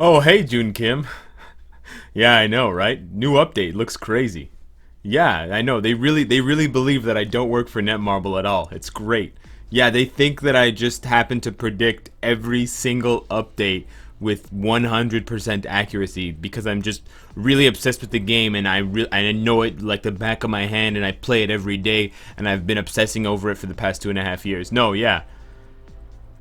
Oh, hey, June Kim. Yeah, I know, right? New update looks crazy. Yeah, I know. They really believe that I don't work for Netmarble at all. It's great. Yeah, they think that I just happen to predict every single update with 100% accuracy because I'm just really obsessed with the game and I know it like the back of my hand and I play it every day and I've been obsessing over it for the past 2.5 years. No, yeah.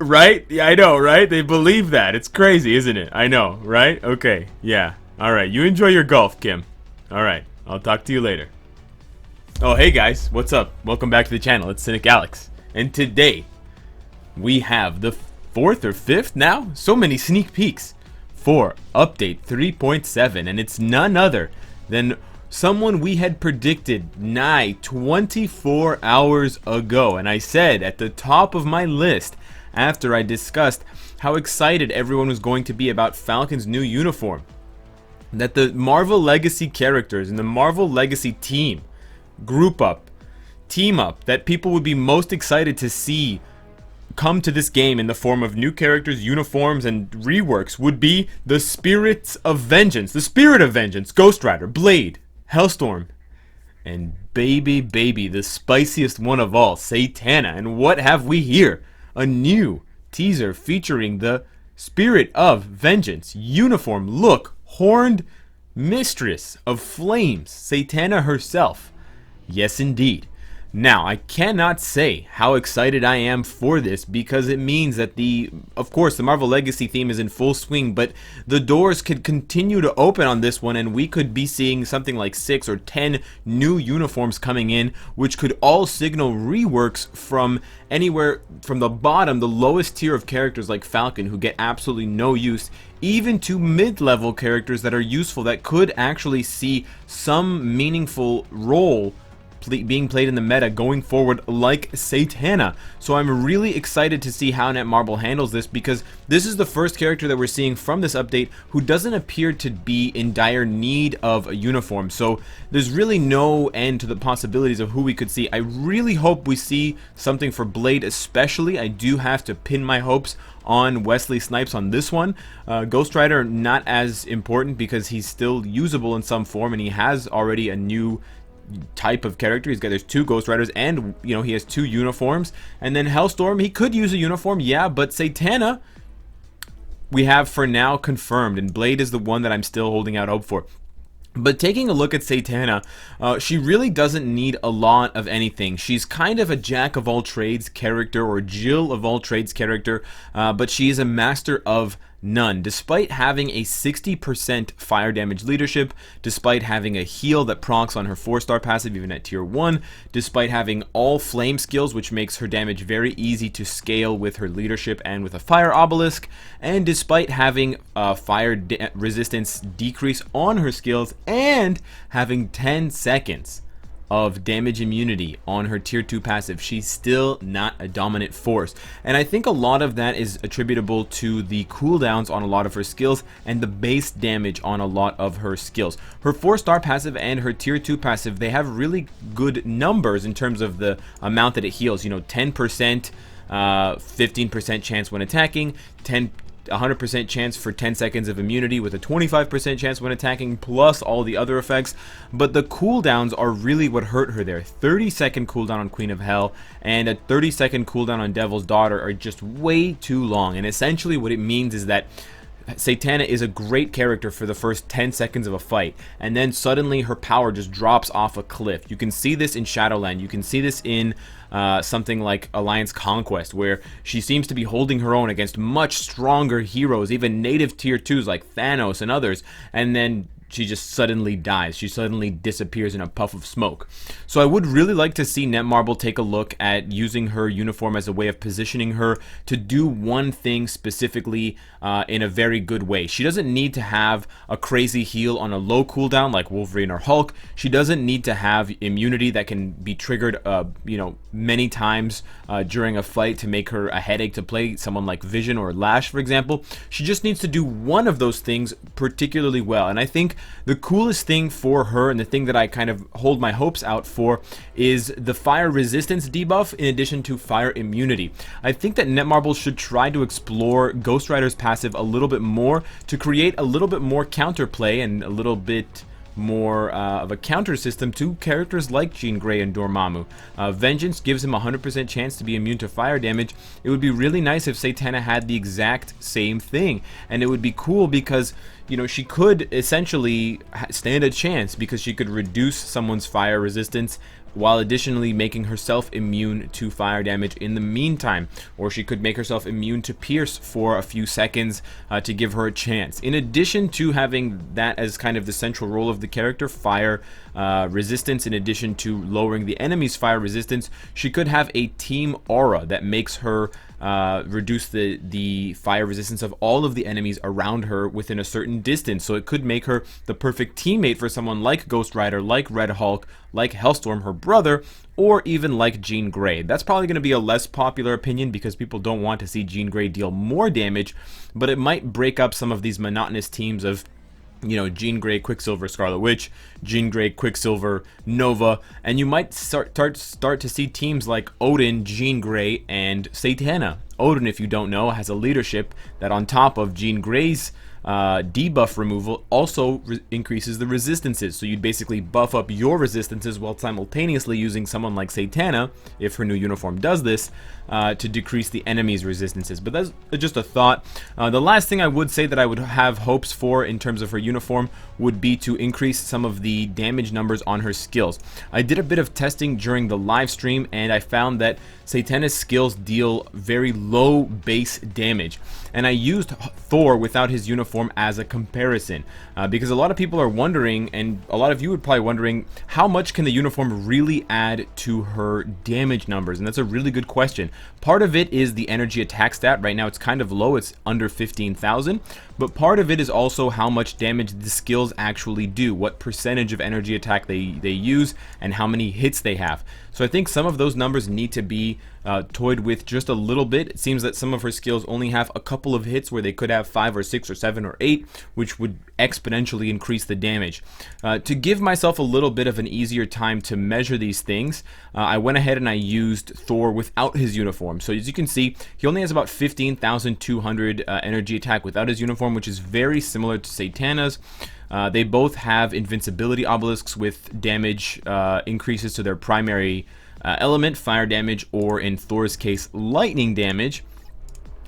Right? Yeah, I know, right? They believe that. It's crazy, isn't it? I know, right? Okay, yeah. Alright, you enjoy your golf, Kim. Alright, I'll talk to you later. Oh, hey guys, what's up? Welcome back to the channel. It's Cynicalex. And today, we have the fourth or fifth now? So many sneak peeks for update 3.7. And it's none other than someone we had predicted nigh 24 hours ago. And I said at the top of my list, after I discussed how excited everyone was going to be about Falcon's new uniform, that the Marvel Legacy characters and the Marvel Legacy team, team up, that people would be most excited to see come to this game in the form of new characters, uniforms, and reworks would be the Spirits of Vengeance, the Spirit of Vengeance, Ghost Rider, Blade, Hellstorm, and baby, the spiciest one of all, Satana. And what have we here? A new teaser featuring the Spirit of Vengeance uniform. Look, horned mistress of flames, Satana herself. Yes, indeed. Now, I cannot say how excited I am for this because it means that of course, the Marvel Legacy theme is in full swing, but the doors could continue to open on this one and we could be seeing something like 6 or 10 new uniforms coming in, which could all signal reworks from anywhere from the bottom, the lowest tier of characters like Falcon, who get absolutely no use, even to mid-level characters that are useful, that could actually see some meaningful role being played in the meta going forward, like Satana. So I'm really excited to see how Netmarble handles this, because this is the first character that we're seeing from this update who doesn't appear to be in dire need of a uniform. So there's really no end to the possibilities of who we could see. I really hope we see something for Blade especially. I do have to pin my hopes on Wesley Snipes on this one. Ghost Rider, not as important because he's still usable in some form and he has already a new type of character. There's 2 Ghost Riders and he has 2 uniforms. And then Hellstorm, he could use a uniform, yeah, but Satana we have for now confirmed, and Blade is the one that I'm still holding out hope for. But taking a look at Satana, she really doesn't need a lot of anything. She's kind of a jack of all trades character, or Jill of all trades character, but she is a master of none. Despite having a 60% fire damage leadership, despite having a heal that procs on her 4-star passive even at tier 1, despite having all flame skills, which makes her damage very easy to scale with her leadership and with a fire obelisk, and despite having fire resistance decrease on her skills and having 10 seconds of damage immunity on her tier 2 passive, she's still not a dominant force. And I think a lot of that is attributable to the cooldowns on a lot of her skills and the base damage on a lot of her skills. Her 4-star passive and her tier 2 passive, they have really good numbers in terms of the amount that it heals. 10%, 15% chance when attacking, 100% chance for 10 seconds of immunity with a 25% chance when attacking, plus all the other effects. But the cooldowns are really what hurt her there. 30-second cooldown on Queen of Hell and a 30-second cooldown on Devil's Daughter are just way too long. And essentially what it means is that Satana is a great character for the first 10 seconds of a fight, and then suddenly her power just drops off a cliff. You can see this in Shadowland, you can see this in something like Alliance Conquest, where she seems to be holding her own against much stronger heroes, even native tier 2s like Thanos and others, and then she just suddenly dies. She suddenly disappears in a puff of smoke. So I would really like to see Netmarble take a look at using her uniform as a way of positioning her to do one thing specifically in a very good way. She doesn't need to have a crazy heal on a low cooldown like Wolverine or Hulk. She doesn't need to have immunity that can be triggered many times during a fight to make her a headache to play, someone like Vision or Lash, for example. She just needs to do one of those things particularly well. And I think the coolest thing for her, and the thing that I kind of hold my hopes out for, is the fire resistance debuff in addition to fire immunity. I think that Netmarble should try to explore Ghost Rider's passive a little bit more to create a little bit more counterplay and a little bit more of a counter system to characters like Jean Grey and Dormammu. Vengeance gives him a 100% chance to be immune to fire damage. It would be really nice if Satana had the exact same thing, and it would be cool because, you know, she could essentially stand a chance because she could reduce someone's fire resistance while additionally making herself immune to fire damage in the meantime. Or she could make herself immune to pierce for a few seconds to give her a chance. In addition to having that as kind of the central role of the character, fire resistance, in addition to lowering the enemy's fire resistance, she could have a team aura that makes her reduce the fire resistance of all of the enemies around her within a certain distance. So it could make her the perfect teammate for someone like Ghost Rider, like Red Hulk, like Hellstorm, her brother, or even like Jean Grey. That's probably going to be a less popular opinion because people don't want to see Jean Grey deal more damage, but it might break up some of these monotonous teams of, you know, Jean Grey, Quicksilver, Scarlet Witch, Jean Grey, Quicksilver, Nova, and you might start to see teams like Odin, Jean Grey, and Satana. Odin, if you don't know, has a leadership that on top of Jean Grey's debuff removal also increases the resistances. So you'd basically buff up your resistances while simultaneously using someone like Satana, if her new uniform does this, to decrease the enemy's resistances. But that's just a thought. The last thing I would say that I would have hopes for in terms of her uniform would be to increase some of the damage numbers on her skills. I did a bit of testing during the live stream, and I found that Satana's skills deal very low base damage, and I used Thor without his uniform as a comparison because a lot of people are wondering, and a lot of you would probably wondering, how much can the uniform really add to her damage numbers? And that's a really good question. Part of it is the energy attack stat. Right now it's kind of low, it's under 15,000, but part of it is also how much damage the skills actually do, what percentage of energy attack they use, and how many hits they have. So I think some of those numbers need to be toyed with just a little bit. It seems that some of her skills only have a couple of hits where they could have 5 or 6 or 7 or 8, which would exponentially increase the damage. To give myself a little bit of an easier time to measure these things, I went ahead and I used Thor without his uniform. So as you can see, he only has about 15,200 energy attack without his uniform, which is very similar to Satana's. They both have invincibility obelisks with damage increases to their primary element, fire damage, or in Thor's case, lightning damage.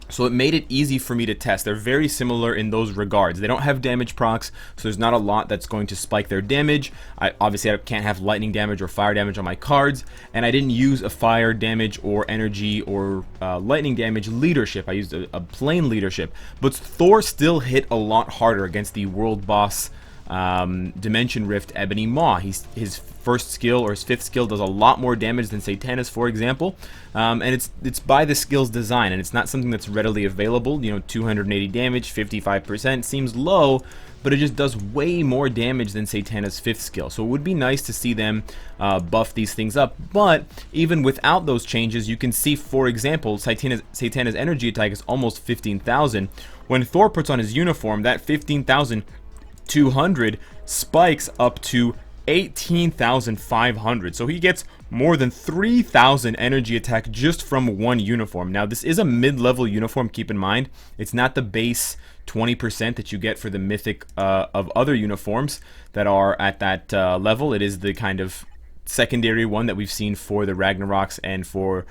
So it made it easy for me to test. They're very similar in those regards. They don't have damage procs, so there's not a lot that's going to spike their damage. Obviously I can't have lightning damage or fire damage on my cards, and I didn't use a fire damage or energy or lightning damage leadership. I used a plain leadership, but Thor still hit a lot harder against the world boss Dimension Rift Ebony Maw. His first skill or his fifth skill does a lot more damage than Satana's, for example, and it's by the skill's design, and it's not something that's readily available. You know, 280 damage, 55% seems low, but it just does way more damage than Satana's fifth skill. So it would be nice to see them buff these things up. But even without those changes, you can see, for example, Satana's energy attack is almost 15,000. When Thor puts on his uniform, that 15,200 spikes up to 18,500. So he gets more than 3,000 energy attack just from one uniform. Now, this is a mid-level uniform, keep in mind. It's not the base 20% that you get for the mythic of other uniforms that are at that level. It is the kind of secondary one that we've seen for the Ragnaroks and for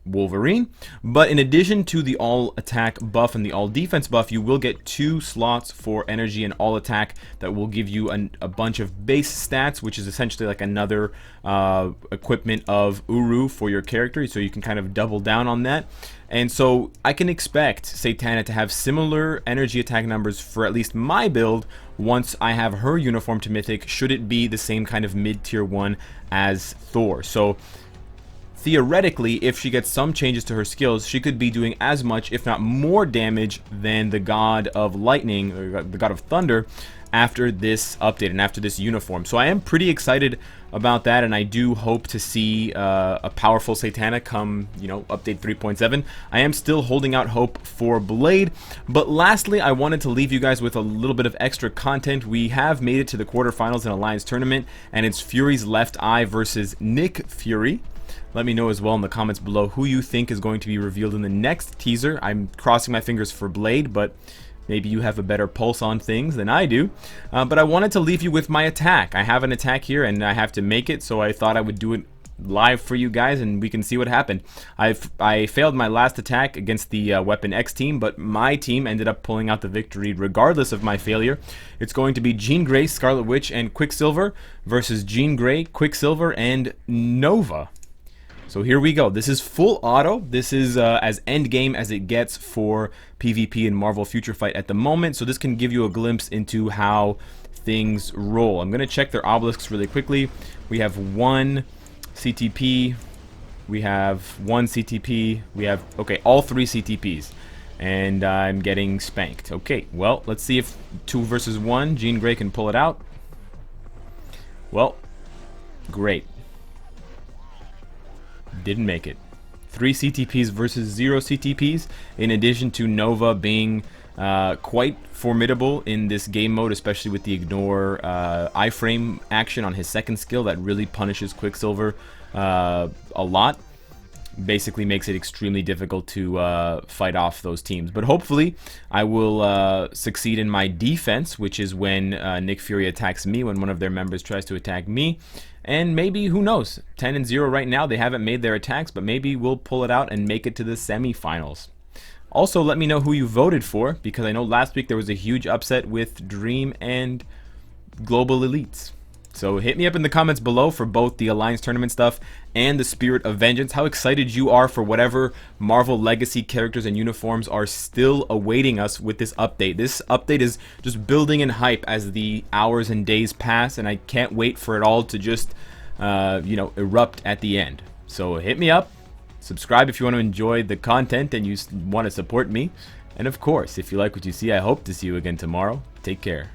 Wolverine. But in addition to the all attack buff and the all defense buff, you will get 2 slots for energy and all attack that will give you a bunch of base stats, which is essentially like another equipment of Uru for your character, so you can kind of double down on that. And so I can expect Satana to have similar energy attack numbers for at least my build once I have her uniform to mythic, should it be the same kind of mid-tier one as Thor. So theoretically, if she gets some changes to her skills, she could be doing as much, if not more damage than the God of Lightning, or the God of Thunder, after this update and after this uniform. So I am pretty excited about that, and I do hope to see a powerful Satana come, update 3.7. I am still holding out hope for Blade, but lastly, I wanted to leave you guys with a little bit of extra content. We have made it to the quarterfinals in Alliance Tournament, and it's Fury's Left Eye versus Nick Fury. Let me know as well in the comments below who you think is going to be revealed in the next teaser. I'm crossing my fingers for Blade, but maybe you have a better pulse on things than I do. But I wanted to leave you with my attack. I have an attack here, and I have to make it, so I thought I would do it live for you guys, and we can see what happened. I failed my last attack against the Weapon X team, but my team ended up pulling out the victory regardless of my failure. It's going to be Jean Grey, Scarlet Witch, and Quicksilver versus Jean Grey, Quicksilver, and Nova. So here we go. This is full auto. This is as endgame as it gets for PvP in Marvel Future Fight at the moment. So this can give you a glimpse into how things roll. I'm going to check their obelisks really quickly. We have one CTP. We have one CTP. We have, okay, all 3 CTPs. And I'm getting spanked. Okay, well, let's see if 2 versus 1, Jean Grey can pull it out. Well, great. Didn't make it. 3 CTPs versus 0 CTPs, in addition to Nova being quite formidable in this game mode, especially with the ignore iframe action on his second skill that really punishes Quicksilver a lot. Basically makes it extremely difficult to fight off those teams. But hopefully I will succeed in my defense, which is when Nick Fury attacks me, when one of their members tries to attack me. And maybe, who knows, 10-0 right now. They haven't made their attacks, but maybe we'll pull it out and make it to the semifinals. Also, let me know who you voted for, because I know last week there was a huge upset with Dream and Global Elites. So hit me up in the comments below for both the Alliance Tournament stuff and the Spirit of Vengeance. How excited you are for whatever Marvel Legacy characters and uniforms are still awaiting us with this update. This update is just building in hype as the hours and days pass, and I can't wait for it all to just, erupt at the end. So hit me up, subscribe if you want to enjoy the content and you want to support me. And of course, if you like what you see, I hope to see you again tomorrow. Take care.